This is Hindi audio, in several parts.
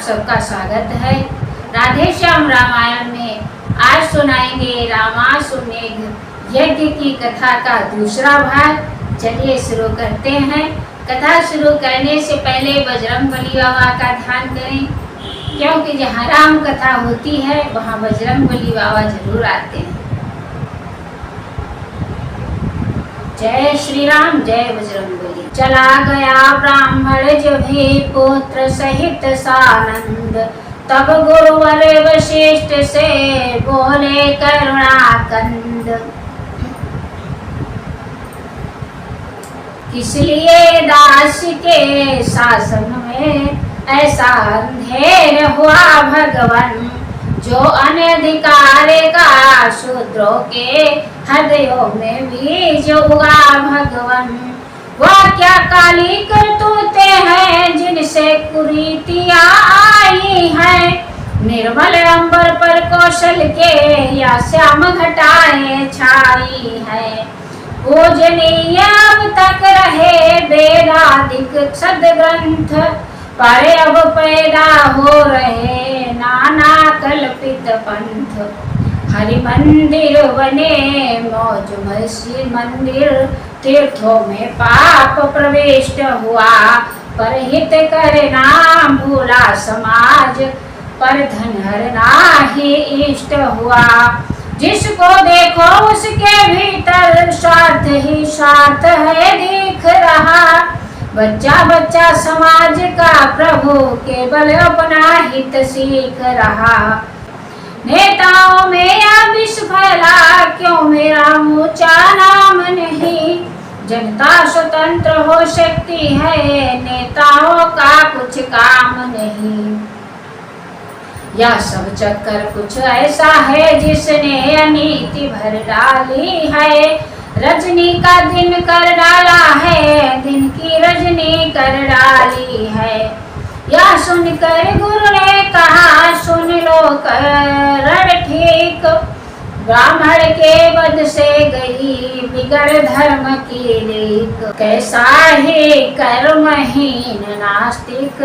सबका स्वागत है राधे श्याम रामायण में। आज सुनाएंगे रामाश्वमेध यज्ञ की कथा का दूसरा भाग। चलिए शुरू करते हैं। कथा शुरू करने से पहले बजरंगबली बाबा का ध्यान करें, क्योंकि जहाँ राम कथा होती है वहाँ बजरंगबली बाबा जरूर आते हैं। जय श्री राम, जय बजरंगबली। चला गया ब्राह्मण जब भी पुत्र सहित सानंद, तब गुरुवर वशिष्ठ से बोले करुणाकंद। किस लिए दास के शासन में ऐसा अंधेर हुआ भगवन, जो अनधिकार का शूद्रों के हृदयों में बीज उगा भगवन। वह क्या काली करतूते हैं जिनसे कुरीतियां आई हैं, निर्मल अंबर पर कौशल के या श्याम घटाएं छाई है। पूजनीय अब तक रहे वेदादिक सदग्रंथ, पर अब पैदा हो रहे नाना कल्पित पंथ। हरि मंदिर बने मौज मस्जिद मंदिर, तीर्थों में पाप प्रविष्ट हुआ, पर हित करना भूला समाज, पर धन हरना ही इष्ट हुआ। जिसको देखो उसके भीतर स्वार्थ ही स्वार्थ है दिख रहा। बच्चा बच्चा समाज का प्रभु केवल अपना हित सीख रहा। नेताओं में यह विष फैला, क्यों मेरा ऊंचा नाम नहीं। जनता स्वतंत्र हो सकती है, नेताओं का कुछ काम नहीं। यह सब चक्कर कुछ ऐसा है जिसने अनीति भर डाली है। रजनी का दिन कर डाला है, दिन की रजनी कर डाली है। यह सुनकर गुरु ने कहा सुन लो करण ठीक, ब्राह्मण के वध से गई बिगड़ धर्म की लीक। कैसा ही कर्महीन नास्तिक,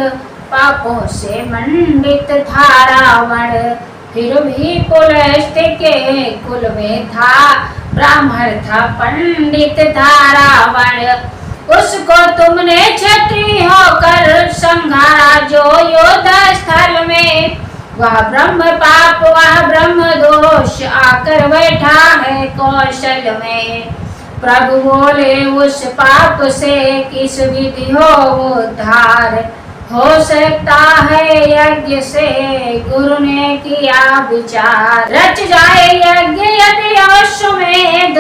पापों से मंडित था रावण, फिर भी पुलस्त्य के कुल में था, ब्राह्मण था पंडित था रावण। उसको तुमने क्षत्रिय होकर संहारा जो युद्ध स्थल में, वह ब्रह्म पाप वह ब्रह्म दोष आकर बैठा है कौशल में। प्रभु बोले उस पाप से किस विधि हो उद्धार, हो सकता है यज्ञ से गुरु ने किया विचार। रच जाए यज्ञ यदि अश्वमेध,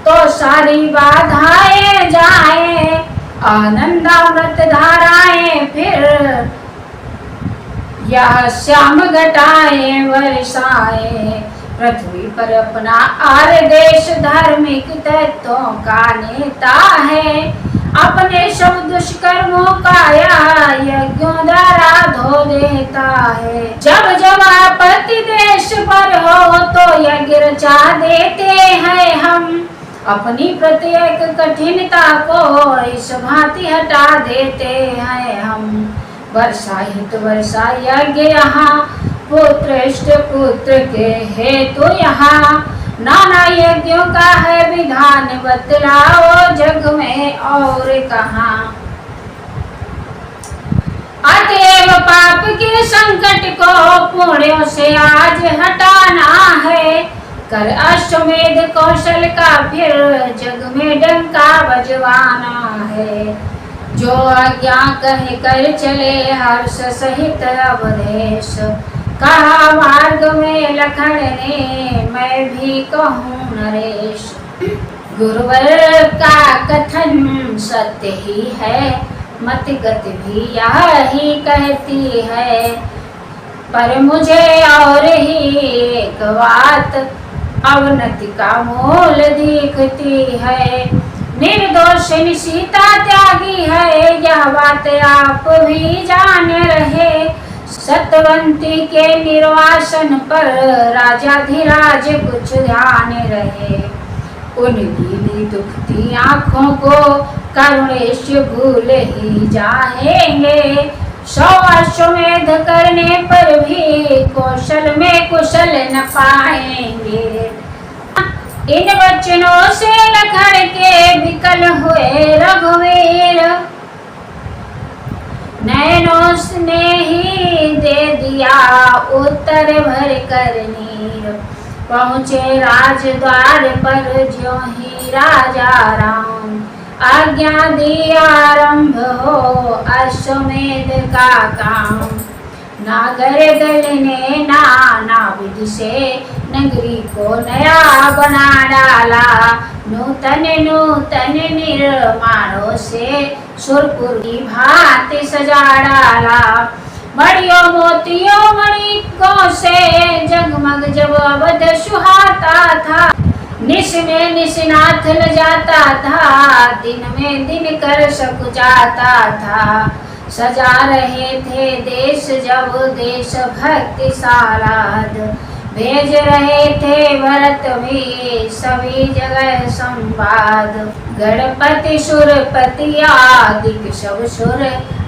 तो सारी बाधाएं जाए, आनंदामृत धाराएं फिर यह श्याम घटाएं वर्षाएं। पृथ्वी पर अपना आर्य देश धार्मिक तत्वों का नेता है, अपने सब दुष्कर्मों का यह यज्ञों द्वारा धो देता है। जब जब आपत्ति देश पर हो तो यज्ञ रचा देते हैं हम, अपनी प्रत्येक कठिनता को इस भांति हटा देते हैं हम। वर्षा हित वर्षा यज्ञ यहाँ, पुत्र इष्ट पुत्र के हेतु यहाँ, नाना यज्ञों का है विधान बतलाओ जग में और कहाँ। अतएव पाप के संकट को पुण्यों से आज हटाना है, कर अश्वमेध कौशल का फिर जग में डंका बजवाना है। जो आज्ञा कह कर चले हर्ष सहित अवधेश, कहा मार्ग में लखन ने मैं भी कहूँ नरेश। गुरुवर का कथन सत्य ही है, मत गति भी यही कहती है। पर मुझे और ही एक बात अवनति का मूल दिखती है। निर्दोषिनी सीता त्यागी है, यह बात आप भी जान रहे। सतवंती के निर्वासन पर राजाधिराज कुछ ध्यान रहे। उनकी दुखती आँखों को करुणेश भूल ही जाएंगे, 100 अश्वमेध करने पर भी कौशल में कुशल न पाएंगे। इन वचनों से लखन के विकल हुए रघुवीर, नैनों ने ही दे दिया उत्तर भर कर नीर। पहुँचे राजद्वार पर ज्यों ही राजा राम, आज्ञा दी आरंभ हो अश्वमेध का काम। नागर दल ने नाना विधि से नगरी को नया बना डाला, नूतन नूतन निर्माणों से सुरपुर की भांति सजा डाला। मणियों मोतियों मणिकों से जगमग जब अवध सुहाता था, निश में निशनाथ ल जाता था, दिन में दिन कर सकुचाता था। सजा रहे थे देश जब देश भक्ति सालाद, भेज रहे थे भरत भी सभी जगह संवाद। गणपति सुरपति आदि सब सुर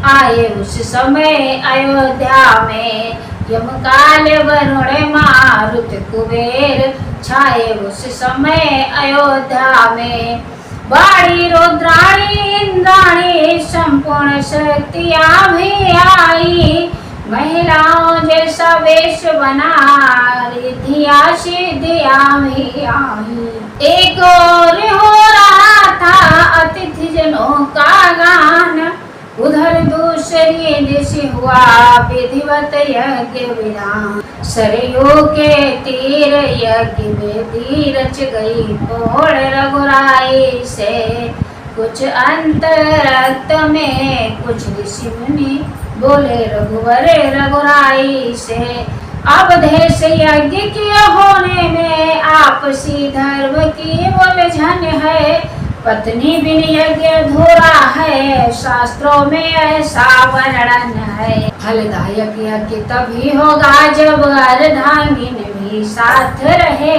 आए उस समय अयोध्या में, यमकाल वरुण मारुत कुबेर छाए उस समय अयोध्या में। बाड़ी रुद्राणी इंद्राणी संपूर्ण शक्तियां भी आई, महिलाओं जैसा वेश बना रिद्धिया सिद्धियां भी आई। एक और हो रहा था अतिथि जनों का गान, उधर दूसरी दिश हुआ विधिवत यज्ञ विधान। सरयू के तीर यज्ञ वेदी रच गई पोड़ रघुराई से, कुछ अंतरक्त में कुछ ऋषि मुनि बोले रघुवर रघुराई से। अब देश यज्ञ के होने में आपसी धर्म की उलझन है, पत्नी बिन यज्ञ अधूरा है, शास्त्रों में ऐसा वर्णन है। फलदायक यज्ञ तभी होगा जब अर्धांगिन भी साथ रहे,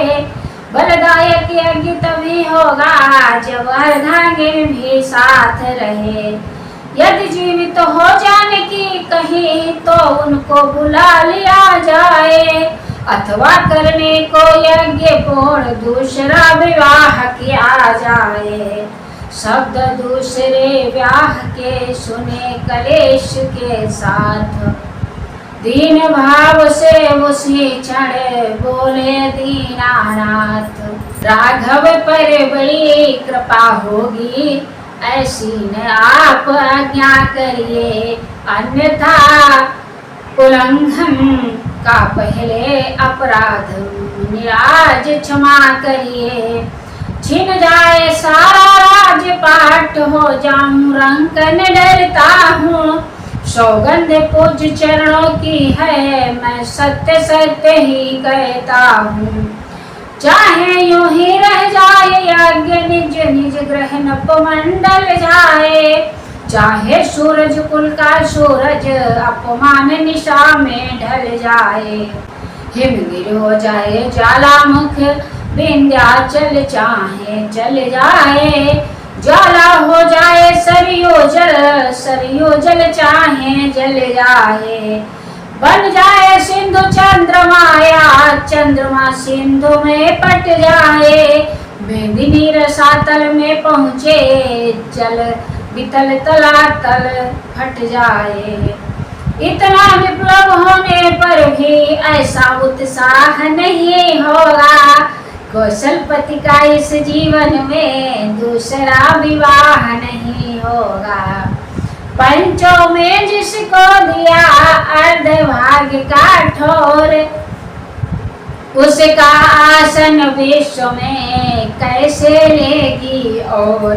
बलदायक यज्ञ तभी होगा जब अर्धांगिन भी साथ रहे। यदि जीवित हो जाने की कहीं तो उनको बुला लिया जाए, अथवा करने को यज्ञ पूर्ण दूसरा विवाह किया जाए। शब्द दूसरे व्याह के सुने कलेश के साथ, दीन भाव से उसी क्षण बोले दीनानाथ। राघव पर बड़ी कृपा होगी ऐसी न आप आज्ञा करिए, अन्यथा उल्लंघन का पहले अपराध निराज क्षमा करिए। छिन जाए सारा राजपाट हो जाऊं रंकन डरता हूँ, सौगंध पूज चरणों की है मैं सत्य सत्य ही कहता हूँ। चाहे यूं ही रह जाए यज्ञ निज निज ग्रह नपमंडल जाए, चाहे सूरज कुल का सूरज अपमान निशा में ढल जाए। हिमगिर हो जाए ज्वालामुख विंध्याचल चाहे चल जाए, ज्वाला हो जाए सरयू जल चाहे जल जाए। बन जाए सिंधु चंद्रमा या चंद्रमा सिंधु में पट जाए, मेदिनी रसातल में पहुँचे जल वितल तलातल फट जाए। इतना विप्लव होने पर भी ऐसा उत्साह नहीं होगा, कौशलपति का इस जीवन में दूसरा विवाह नहीं होगा। पंचों में जिसको दिया अर्धभाग्य का ठोर, उसका आसन विश्व में कैसे लेगी और।